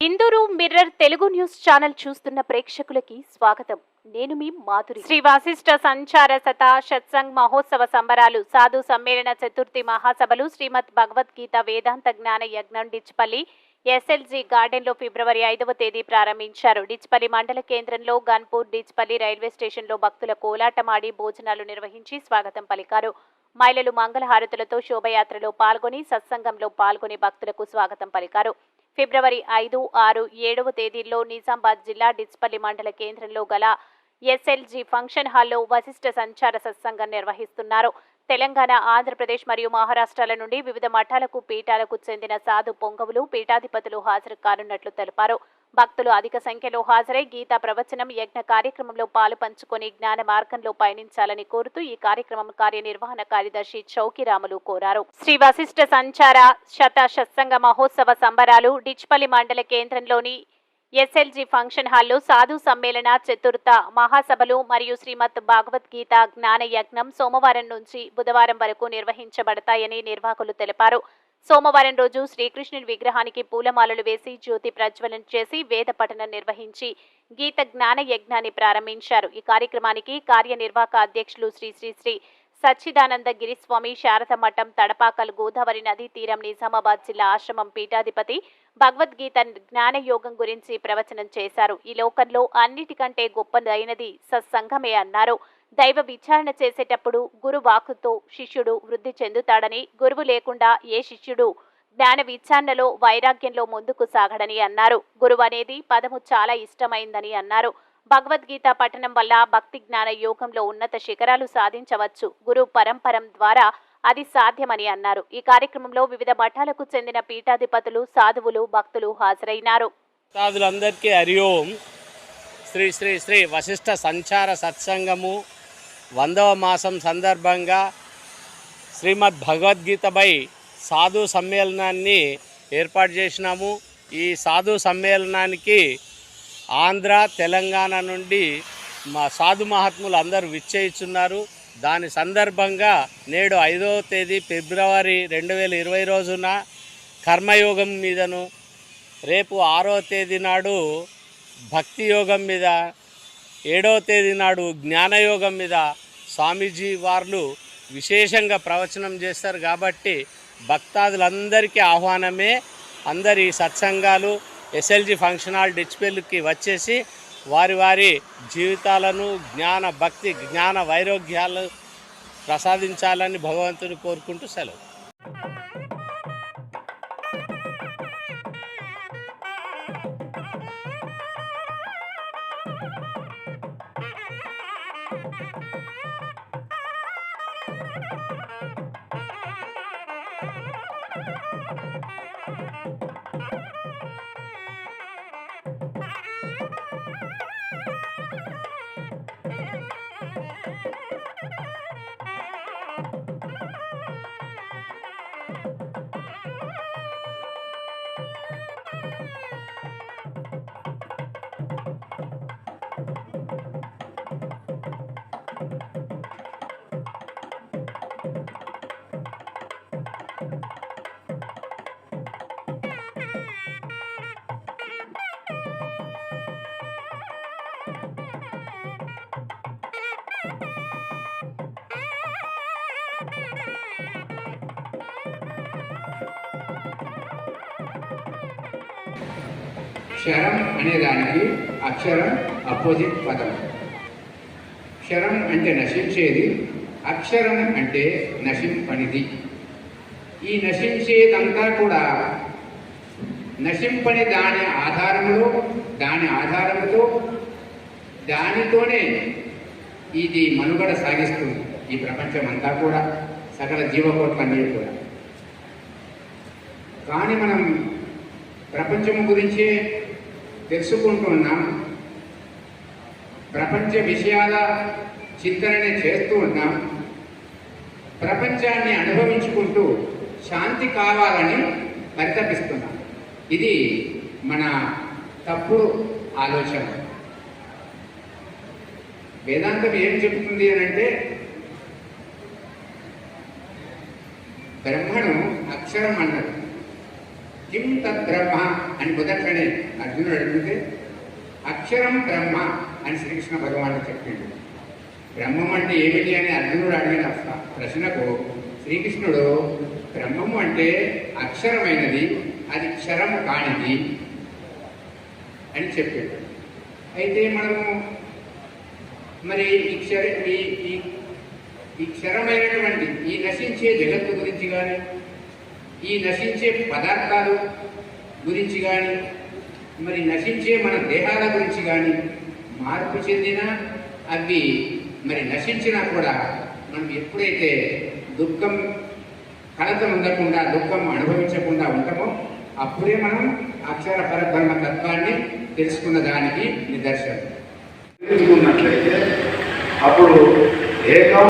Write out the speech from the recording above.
Indur mirror Telugu news channel చూస్తున్న ప్రేక్షకులకి స్వాగతం. నేను మీ మాధురి. శ్రీ వాసిష్ఠ సంచార శత సత్సంగ్ మహోత్సవ సంబరాలు, సాధు సమ్మేళన చతుర్థి మహాసభలు, శ్రీమద్ భగవద్గీత వేదాంత జ్ఞాన యజ్ఞం డిచ్పల్లి ఎస్ఎల్జీ గార్డెన్లో ఫిబ్రవరి 5వ తేదీ ప్రారంభించారు. డిచ్పల్లి మండల కేంద్రంలో గన్పూర్ డిచ్పల్లి రైల్వే స్టేషన్లో భక్తుల కోలాటమాడి భోజనాలు నిర్వహించి స్వాగతం పలికారు. మహిళలు మంగళహారతులతో శోభయాత్రలో పాల్గొని సత్సంగంలో పాల్గొని భక్తులకు స్వాగతం పలికారు. ఫిబ్రవరి 5, 6, 7వ తేదీల్లో నిజామాబాద్ జిల్లా డిచ్పల్లి మండల కేంద్రంలో గల ఎస్ఎల్జీ ఫంక్షన్ హాల్లో వశిష్ఠ సంచార సత్సంగం నిర్వహిస్తున్నారు. తెలంగాణ, ఆంధ్రప్రదేశ్ మరియు మహారాష్ట్రాల నుండి వివిధ మఠాలకు, పీఠాలకు చెందిన సాధు పొంగవులు, పీఠాధిపతులు హాజరు కానున్నట్లు తెలిపారు. భక్తులు అధిక సంఖ్యలో హాజరై గీతా ప్రవచనం, యజ్ఞ కార్యక్రమంలో పాలు పంచుకొని జ్ఞాన మార్గంలో పయనించాలని కోరుతూ ఈ కార్యక్రమం కార్యనిర్వహణ కార్యదర్శి చౌకిరాములు కోరారు. శ్రీ వశిష్ఠ సంచార శత సత్సంగ మహోత్సవ సంబరాలు డిచ్పల్లి మండల కేంద్రంలోని ఎస్ఎల్జీ ఫంక్షన్ హాల్లో సాధు సమ్మేళన చతుర్థ మహాసభలు మరియు శ్రీమద్ భగవద్గీత జ్ఞాన యజ్ఞం సోమవారం నుంచి బుధవారం వరకు నిర్వహించబడతాయని నిర్వాహకులు తెలిపారు. సోమవారం రోజు శ్రీకృష్ణుని విగ్రహానికి పూలమాలలు వేసి జ్యోతి ప్రజ్వలన చేసి వేద పఠనం నిర్వహించి గీత జ్ఞాన యజ్ఞాన్ని ప్రారంభించారు. ఈ కార్యక్రమానికి కార్యనిర్వాహక అధ్యక్షులు శ్రీ శ్రీ శ్రీ సచ్చిదానంద గిరిస్వామి శారద మఠం తడపాకల్ గోదావరి నదీ తీరం నిజామాబాద్ జిల్లా ఆశ్రమం పీఠాధిపతి భగవద్గీత జ్ఞానయోగం గురించి ప్రవచనం చేశారు. ఈ లోకంలో అన్నిటికంటే గొప్పదైనది సత్సంగమే అన్నారు. దైవ విచారణ చేసేటప్పుడు గురు వాక్కుతో శిష్యుడు వృద్ధి చెందుతాడని, గురువు లేకుండా ఏ శిష్యుడు జ్ఞాన విచారణలో వైరాగ్యంలో ముందుకు సాగడని అన్నారు. గురువు అనేది పదము చాలా ఇష్టమైందని అన్నారు. భగవద్గీత పఠనం వల్ల భక్తి జ్ఞాన యోగంలో ఉన్నత శిఖరాలు సాధించవచ్చు. గురు పరంపరం ద్వారా అది సాధ్యమని అన్నారు. ఈ కార్యక్రమంలో వివిధ మఠాలకు చెందిన పీఠాధిపతులు, సాధువులు, భక్తులు హాజరైనారు. సాధులందరికీ హరి ఓం. శ్రీ శ్రీ శ్రీ వశిష్ఠ సంచార సత్సంగము 100వ మాసం సందర్భంగా శ్రీమద్ భగవద్గీతపై సాధు సమ్మేళనాన్ని ఏర్పాటు చేసినాము. ఈ సాధు సమ్మేళనానికి ఆంధ్ర, తెలంగాణ నుండి మా సాధు మహాత్ములు అందరూ విచ్చేయిస్తున్నారు. దాని సందర్భంగా నేడు 5వ తేదీ ఫిబ్రవరి 2020 రోజున కర్మయోగం మీదను, రేపు 6వ తేదీ నాడు భక్తి యోగం మీద, 7వ తేదీ నాడు జ్ఞానయోగం మీద స్వామీజీ వారు విశేషంగా ప్రవచనం చేస్తారు. కాబట్టి భక్తాదులందరికీ ఆహ్వానమే. అందరి సత్సంగాలు ఎస్ఎల్జీ ఫంక్షన్ హాల్ డిచ్పల్లికి వచ్చేసి వారి వారి జీవితాలను జ్ఞాన భక్తి జ్ఞాన వైరాగ్యాలు ప్రసాదించాలని భగవంతుని కోరుకుంటూ సెలవు. క్షరం అనేదానికి అక్షరం అపోజిట్ పదం. క్షరం అంటే నశించేది, అక్షరం అంటే నశింపనిది. ఈ నశించేదంతా కూడా నశింపని దాని ఆధారముతో దానితోనే ఇది మనుగడ సాగిస్తుంది. ఈ ప్రపంచం అంతా కూడా, సకల జీవకోట్లన్నీ కూడా. కానీ మనం ప్రపంచం గురించే తెలుసుకుంటున్నాం, ప్రపంచ విషయాల చింతననే చేస్తూ ఉన్నాం, ప్రపంచాన్ని అనుభవించుకుంటూ శాంతి కావాలని పరితపిస్తున్నాం. ఇది మన తప్పుడు ఆలోచన. వేదాంతం ఏం చెబుతుంది అనంటే, బ్రహ్మను అక్షరం అన్నది, కిం తద్బ్రహ్మ అని మొదట్లోనే అర్జునుడు అడిగితే అక్షరం బ్రహ్మ అని శ్రీకృష్ణ భగవానుడు చెప్పిండు. బ్రహ్మం అంటే ఏమిటి అని అర్జునుడు అడిగిన ప్రశ్నకు శ్రీకృష్ణుడు బ్రహ్మము అంటే అక్షరమైనది, అది క్షరము కానిది అని చెప్పాడు. అయితే మనము మరి ఈ క్షరమైనటువంటి ఈ నశించే జగత్తు గురించి కానీ, ఈ నశించే పదార్థాలు గురించి కానీ, మరి నశించే మన దేహాల గురించి కానీ మార్పు చెందినా అవి మరి నశించినా కూడా మనం ఎప్పుడైతే దుఃఖం కలత ఉండకుండా, దుఃఖం అనుభవించకుండా ఉంటామో అప్పుడే మనం అక్షర పరబ్రహ్మ తత్వాన్ని తెలుసుకున్న దానికి నిదర్శనం. తెలుసుకున్నట్లయితే అప్పుడు ఏకం